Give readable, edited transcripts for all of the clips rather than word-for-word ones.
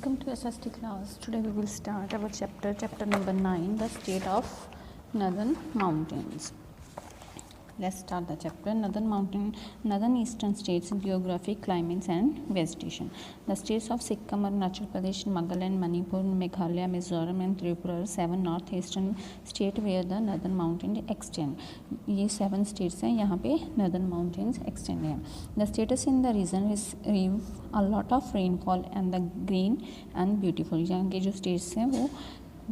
Welcome to S.St class. Today we will start our chapter number 9, the state of Northern Mountains. Let's start the chapter. Northern Eastern States, Geographic, Climates and Vegetation. The states of Sikkim, Arunachal Pradesh, Nagaland, Manipur, Meghalaya, Mizoram and Tripura are 7 northeastern states where the Northern Mountains extend. ये 7 states हैं, यहाँ पे Northern Mountains extend हैं. The status in the region receive a lot of rainfall and the green and beautiful. यहाँ के जो states हैं वो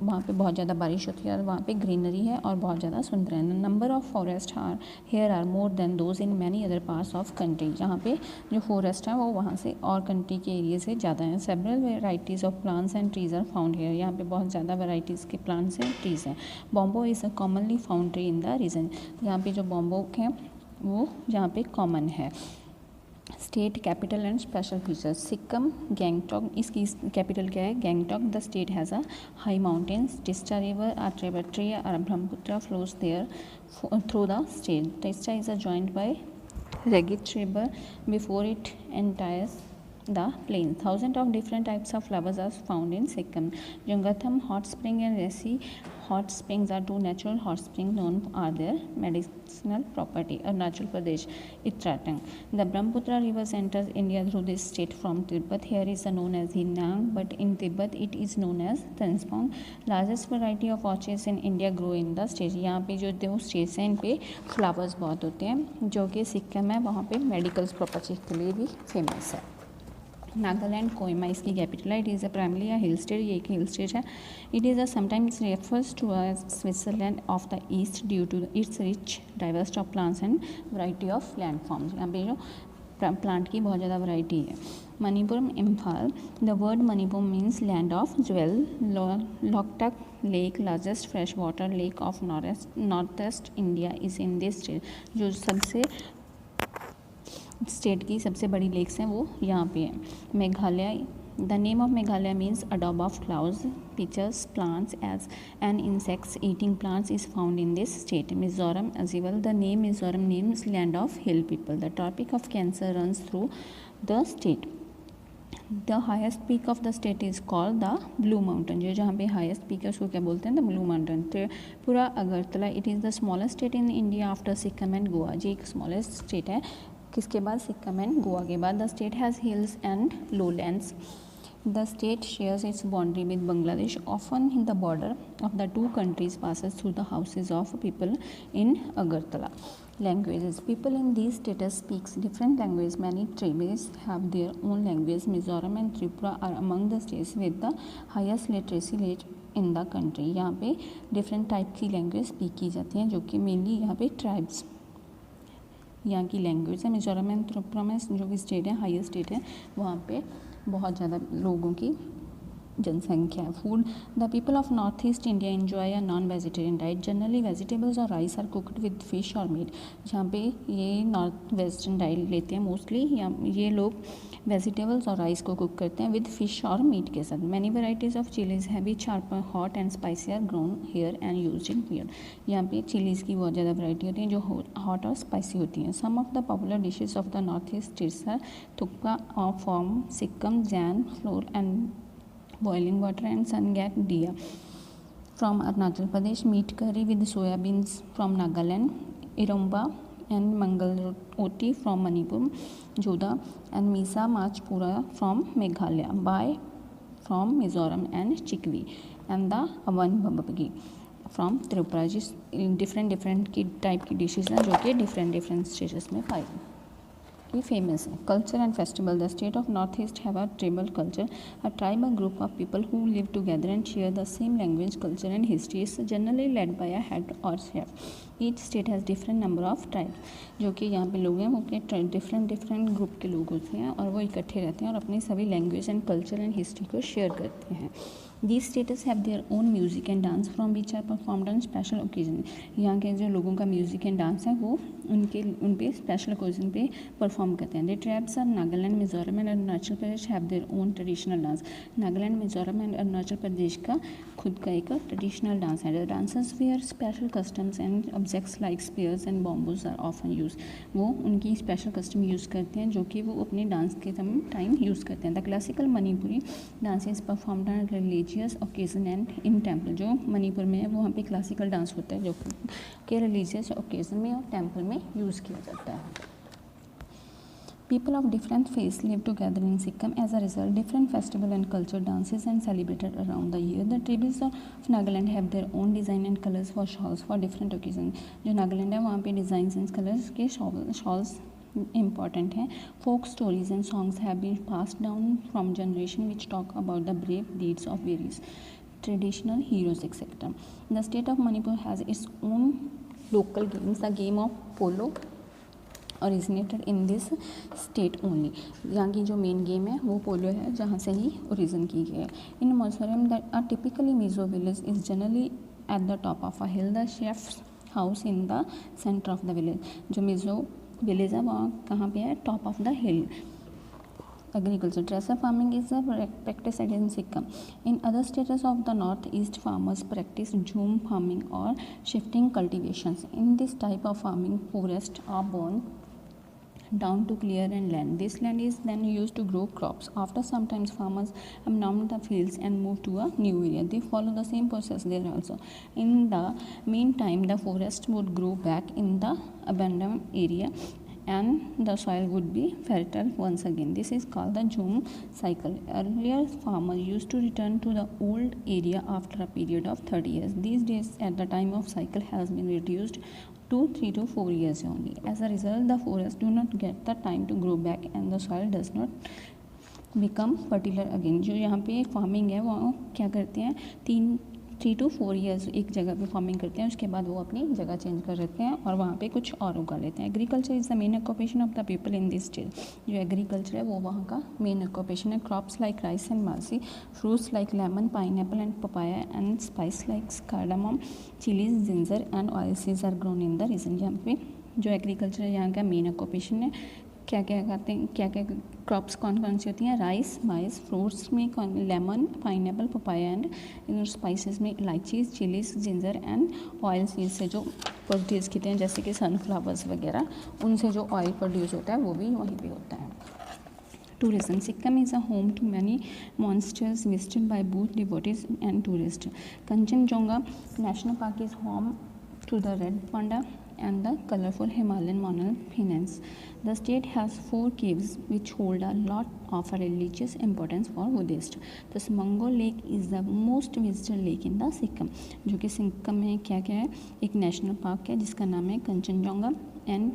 वहाँ पे बहुत ज़्यादा बारिश होती है और वहाँ पे ग्रीनरी है और बहुत ज़्यादा सुंदर है. Number of forest are here are more than those in many other parts of country. यहाँ पे जो फॉरेस्ट है वो वहाँ से और कंट्री के एरिया से ज़्यादा हैं. Several varieties of plants and trees are found here. यहाँ पे बहुत ज़्यादा वेराइटीज़ के प्लांट्स हैं, ट्रीज हैं. Bamboo is a commonly found tree in the region. यहाँ पे जो बॉम्बो हैं वो यहाँ पे कॉमन है. State capital and special features. Sikkim, Gangtok, इसकी कैपिटल क्या है? Gangtok. The state has a high mountains. Teesta river, a tributary or Brahmaputra flows there through the state. Tista is joined by Regit river before it enters the plain. Thousands of different types of flowers are found in Sikkim. Jungatham hot spring and Resi hot springs are two natural hot springs known are their medicinal property. Arunachal Pradesh, Uttarakhand. The Brahmaputra river enters India through this state from Tibet. Here is known as Hinang, but in Tibet it is known as Transphone. Largest variety of orchids in India grow in the state. यहाँ पे जो 2 states हैं इन पे flowers बहुत होते हैं, जो कि सिक्किम है वहाँ पे मेडिकल प्रॉपर्टी के लिए भी फेमस है. नागालैंड, कोहिमा इसकी कैपिटल है. It is a primarily a hill state. ये एक हिल स्टेट है. It is a sometimes refers to a Switzerland of the East due to its rich diversity of plants and variety of land forms. यहाँ पे जो plant की बहुत ज़्यादा variety है. Manipur, Imphal. The word Manipur means land of jewel. Loktak lake, largest fresh water lake of north east India, is in this state. जो सबसे state की सबसे बड़ी लेक्स हैं वो यहाँ पे है. Meghalaya. The name of Meghalaya means अडोब of clouds, pitchers, plants as and insects eating plants is found in this state. Mizoram as well. The name Mizoram means land of hill people. The Tropic of Cancer runs through the state. The highest peak of the state is called the blue Mountain. जो जहाँ पे highest peak है उसको क्या बोलते हैं? The blue mountain. Tripura, Agartala. It is the smallest state in India after Sikkim and Goa. जी एक स्मॉलेस्ट स्टेट है किसके बाद? सिक्किम एंड गोवा के बाद. The state has hills and lowlands. The state shares its boundary with Bangladesh. Often the border of the two countries passes through the houses of people in Agartala. Languages. People in these states speak different languages. Many tribes have their own language. Mizoram and Tripura are among the states with the highest literacy rate in the country. यहाँ पे different type की language speak की जाती हैं जो कि mainly यहाँ पे tribes यहाँ की लैंग्वेज है. मिजोरम एंड त्रिपुरा में जो भी स्टेट है हाईएस्ट स्टेट है वहाँ पे बहुत ज़्यादा लोगों की जनसंख्या है. Food. The people of north east India enjoy a non vegetarian diet. Generally vegetables और rice are cooked with fish और मीट. जहाँ पे ये नॉर्थ वेस्टर्न डाइट लेते हैं मोस्टली. ये लोग वेजिटेबल्स और राइस को कुक करते हैं विद फिश और मीट के साथ. Many varieties of chillies heavy sharp hot and spicy are grown here and used in food. यहाँ पे चिलीज़ की बहुत ज़्यादा वैरायटी होती है जो हॉट और स्पाइसी होती हैं. Some of the popular dishes of the north east states are thukpa from Sikkim, जैन flour and boiling water and sangak diya from Arunachal Pradesh, meat curry with soya beans from Nagaland, iromba and mangal roti from Manipur, joda and misa machpura from Meghalaya, bai from Mizoram and chikwi and the awan babagi from Tripura. जिस different की type की dishes हैं जो कि different states में पाई ये famous है. Culture and festival. The state of north east have a tribal culture. A tribe a group of people who live together and share the same language, culture and history is generally led by a head or chief. Each state has different number of tribes. जो कि यहाँ पे लोग हैं वो अपने different group के लोग होते हैं और वो इकट्ठे रहते हैं और अपनी सभी language and culture and history को शेयर करते हैं. These states have their own music and dance from which are performed on special occasion. यहाँ के जो लोगों का म्यूज़िक एंड डांस है वो उन पे स्पेशल ओकेजन पे परफॉर्म करते हैं. The tribes are Nagaland, Mizoram and Arunachal Pradesh have their own traditional dance. Nagaland, Mizoram and Arunachal Pradesh का खुद का एक ट्रेडिशनल डांस है. The dancers wear special customs and objects like spears and bamboos are often use. वो उनकी स्पेशल कस्टम यूज़ करते हैं जो कि वो अपने डांस के टाइम यूज़ करते हैं. The classical Manipuri dance is performed on religious occasion and in temple. जो मणिपुर में है वहाँ पे क्लासिकल डांस होता है जो कि रिलीजियस ओकेजन में और टेम्पल में यूज़ किया जाता है. People of different faiths live together in Sikkim. As a result, different festival and culture dances and celebrated around the year. The tribes of Nagaland have their own design and colors for shawls for different occasions. जो नागालैंड है वहाँ पे design and colours के shawls important हैं. Folk stories and songs have been passed down from generation which talk about the brave deeds of various traditional heroes etc. The state of Manipur has its own local games. The game of polo originated in this state only. यहाँ की जो main game है वो पोलो है जहाँ से ही origin की गई है. In Mizoram that a typically Mizo village is generally at the top of a hill. The chief's house in the centre of the village. जो मिजो विलेज है वहाँ कहाँ पे है? Top of the hill. Agriculture. Tracer farming is a practice in Sikkim. In other states of the northeast, farmers practice jhum farming or shifting cultivations. In this type of farming, forests are burnt down to clear and land. This land is then used to grow crops. After some time, farmers abandon the fields and move to a new area. They follow the same process there also. In the meantime, the forest would grow back in the abandoned area and the soil would be fertile once again. This is called the Jhum cycle. Earlier, farmers used to return to the old area after a period of 30 years. These days, at the time of cycle has been reduced to 3 to 4 years only. As a result, the forests do not get the time to grow back and the soil does not become fertile again. जो यहाँ पे farming है वो क्या करते हैं? 3 to 4 years एक जगह पे फार्मिंग करते हैं, उसके बाद वो अपनी जगह चेंज कर लेते हैं और वहाँ पे कुछ और उगा लेते हैं. Agriculture is the main occupation of the people in this state. जो एग्रीकल्चर है वो वहाँ का मेन ऑक्यूपेशन है. Crops like rice and maize, fruits like lemon, pineapple and papaya and spice like cardamom, chillies, ginger and oil seeds are grown in the region. यहाँ पे जो agriculture है यहाँ का मेन ऑक्यूपेशन है. क्या क्या खाते हैं, क्या क्या क्रॉप्स कौन कौन सी होती हैं? राइस, माइस, फ्रूट्स में lemon, pineapple, papaya and spices में इलायचीज, chillies, ginger and oil seeds से जो प्रोड्यूस किए हैं जैसे कि सनफ्लावर्स वगैरह, उनसे जो ऑयल प्रोड्यूस होता है वो भी वहीं पे होता है. Tourism. Sikkim is a home to many monsters visited by both devotees and tourists. Kanchenjunga National Park is home to the red panda and the colorful Himalayan monal pheasants. The state has 4 caves which hold a lot of religious importance for Buddhists. The Smango Lake is the most visited lake in the Sikkim. जो कि सिक्किम में क्या क्या है? एक national park है जिसका नाम है कंचनजंगा एंड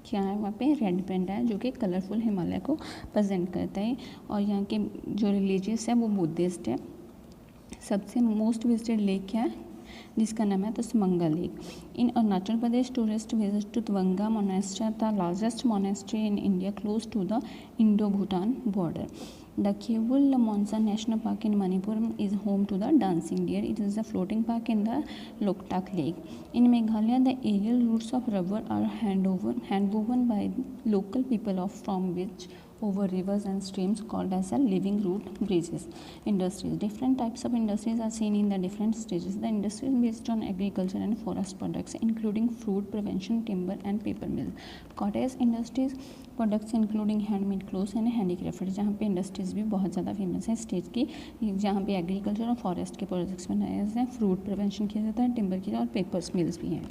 क्या है वहाँ पे रेड पेंडा है जो कि कलरफुल हिमालय को प्रेजेंट करता है. और यहाँ के जो रिलीजियस है वो बुद्धिस्ट है. सबसे मोस्ट विजिटेड लेक क्या है जिसका नाम है तस्मंगा lake. In Arunachal Pradesh tourist visit to Tawang monastery, the largest monastery in India close to the Indo Bhutan border. The Kevul Monsa National Park in Manipur is home to the dancing deer. It is a floating park in the Loktak Lake. In Meghalaya, the aerial routes of rubber are hand-woven by local people from which over rivers and streams called as a living root bridges. Industries. Different types of industries are seen in the different stages. The industry is based on agriculture and forest products, including fruit, prevention, timber, and paper mills. Cottage industries products including handmade clothes and handicraft, जहाँ पे industries भी बहुत ज़्यादा famous है state की, जहाँ पे agriculture और फॉरेस्ट के प्रोडक्ट्स बनाए जाते हैं, फ्रूट प्रिवेंशन किया जाता है, टिम्बर की और पेपर्स मिल्स भी हैं.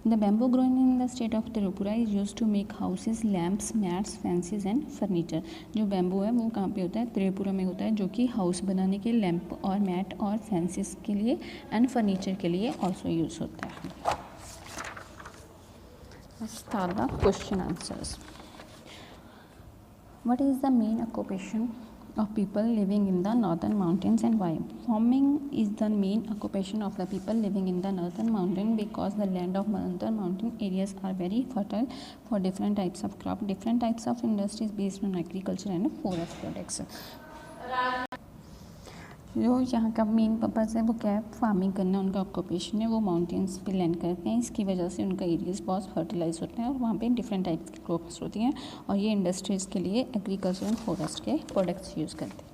The bamboo growing in the state of Tripura is use to make houses, lamps, mats, fancies and furniture. जो बैम्बू है वो कहाँ पे होता है? त्रिपुरा में होता है, जो कि हाउस बनाने के लैम्प और मैट और फैंसीज के लिए एंड फर्नीचर के लिए ऑल्सो यूज़ होता है. Start the question answers. What is the main occupation of people living in the northern mountains and why? Farming is the main occupation of the people living in the northern mountain because the land of northern mountain areas are very fertile for different types of crop, different types of industries based on agriculture and forest products. जो यहाँ का main purpose है वो क्या है, farming करना उनका occupation है। वो माउंटेन्स पे लैंड करते हैं, इसकी वजह से उनका एरियाज बहुत फर्टिलाइज होते हैं और वहाँ पे डिफरेंट टाइप्स की क्रॉप्स होती हैं और ये इंडस्ट्रीज़ के लिए एग्रीकल्चर एंड फॉरेस्ट के प्रोडक्ट्स यूज़ करते हैं।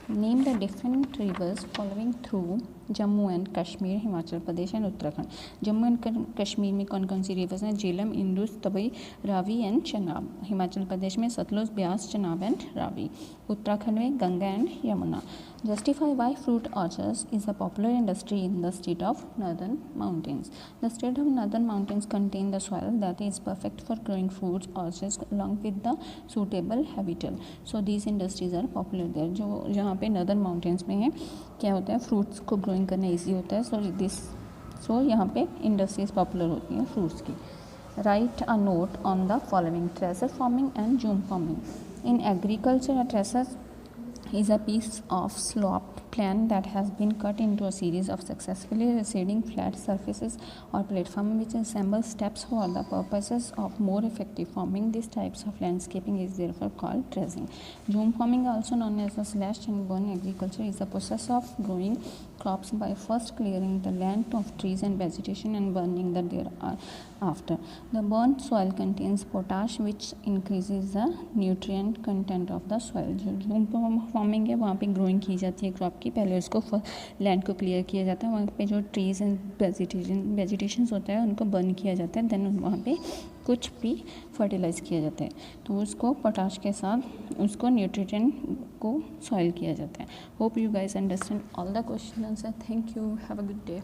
Name the different rivers following through Jammu and Kashmir, Himachal Pradesh and Uttarakhand. Jammu and Kashmir में कौन कौन सी रिवर्स हैं? झेलम, इंडस, तबई, रावी एंड चनाब। हिमाचल प्रदेश में सतलुज, ब्यास, चनाब एंड रावी। उत्तराखंड में Ganga and Yamuna. Justify why fruit orchards is a popular industry in the state of Northern Mountains. The state of Northern Mountains contain the soil that is perfect for growing fruits orchards along with the suitable habitat. So these industries are popular there. जो जहाँ पे Northern Mountains में है, क्या होता है, fruits को growing करना easy होता है. So यहाँ पे industries popular होती हैं fruits की. Write a note on the following: tracer farming and zoom farming. In agriculture, a tracer is a piece of sloped plan that has been cut into a series of successfully receding flat surfaces or platform which assemble steps for the purposes of more effective farming. These types of landscaping is therefore called terracing. Zoom farming, also known as the slash and burn agriculture, is the process of growing crops by first clearing the land of trees and vegetation and burning the thereafter. The burnt soil contains potash which increases the nutrient content of the soil. जो zoom farming है वहाँ पे growing की जाती है crop की, पहले उसको लैंड को क्लियर किया जाता है, वहाँ पे जो ट्रीज एंड वेजिटेशंस होता है उनको बर्न किया जाता है, देन वहाँ पे कुछ भी फर्टिलाइज किया जाता है, तो उसको पोटाश के साथ उसको न्यूट्रिएंट को सॉइल किया जाता है. Hope you guys understand all the question answer. Thank you, have a good day.